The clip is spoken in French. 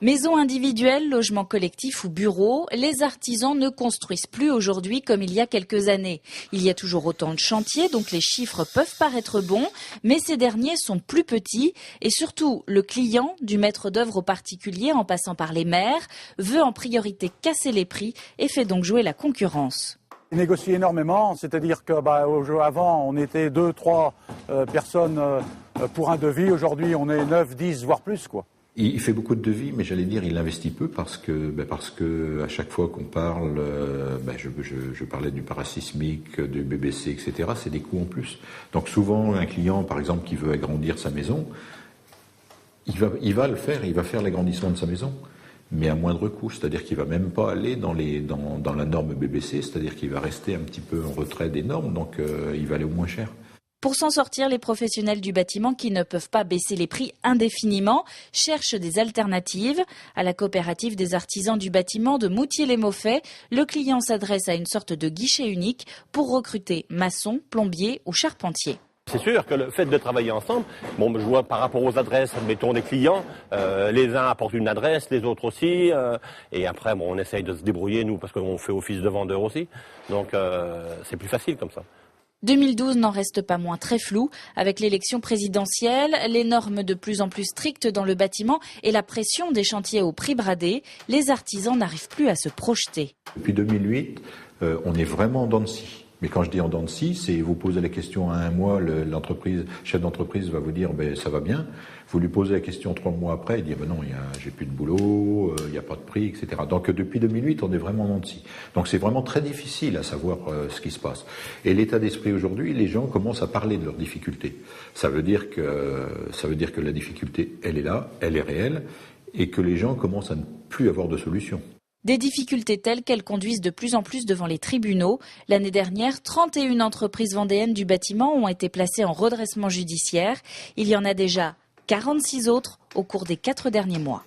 Maisons individuelles, logements collectifs ou bureaux, les artisans ne construisent plus aujourd'hui comme il y a quelques années. Il y a toujours autant de chantiers, donc les chiffres peuvent paraître bons, mais ces derniers sont plus petits et surtout le client, du maître d'œuvre au particulier en passant par les maires, veut en priorité casser les prix et fait donc jouer la concurrence. Il négocie énormément, c'est-à-dire que avant on était 2-3 personnes pour un devis, aujourd'hui on est 9, 10 voire plus quoi. Il fait beaucoup de devis, mais j'allais dire il investit peu parce que à chaque fois qu'on parle, je parlais du parasismique, du BBC, etc. C'est des coûts en plus. Donc souvent un client, par exemple, qui veut agrandir sa maison, il va le faire, il va faire l'agrandissement de sa maison, mais à moindre coût. C'est-à-dire qu'il va même pas aller dans la norme BBC, c'est-à-dire qu'il va rester un petit peu en retrait des normes, donc il va aller au moins cher. Pour s'en sortir, les professionnels du bâtiment qui ne peuvent pas baisser les prix indéfiniment cherchent des alternatives. À la coopérative des artisans du bâtiment de Moutier-les-Mauffais, le client s'adresse à une sorte de guichet unique pour recruter maçons, plombiers ou charpentiers. C'est sûr que le fait de travailler ensemble, je vois par rapport aux adresses, admettons des clients, les uns apportent une adresse, les autres aussi, et après on essaye de se débrouiller nous parce qu'on fait office de vendeur aussi, donc c'est plus facile comme ça. 2012 n'en reste pas moins très flou. Avec l'élection présidentielle, les normes de plus en plus strictes dans le bâtiment et la pression des chantiers au prix bradé, les artisans n'arrivent plus à se projeter. Depuis 2008, on est vraiment en dents de scie. Mais quand je dis en dents de scie, c'est vous posez la question à un mois, chef d'entreprise va vous dire ça va bien. Vous lui posez la question 3 mois après, il dit non, j'ai plus de boulot, il n'y a pas de prix, etc. Donc depuis 2008, on est vraiment en dents de scie. Donc c'est vraiment très difficile à savoir ce qui se passe. Et l'état d'esprit aujourd'hui, les gens commencent à parler de leurs difficultés. Ça veut dire que la difficulté, elle est là, elle est réelle, et que les gens commencent à ne plus avoir de solution. Des difficultés telles qu'elles conduisent de plus en plus devant les tribunaux. L'année dernière, 31 entreprises vendéennes du bâtiment ont été placées en redressement judiciaire. Il y en a déjà 46 autres au cours des 4 derniers mois.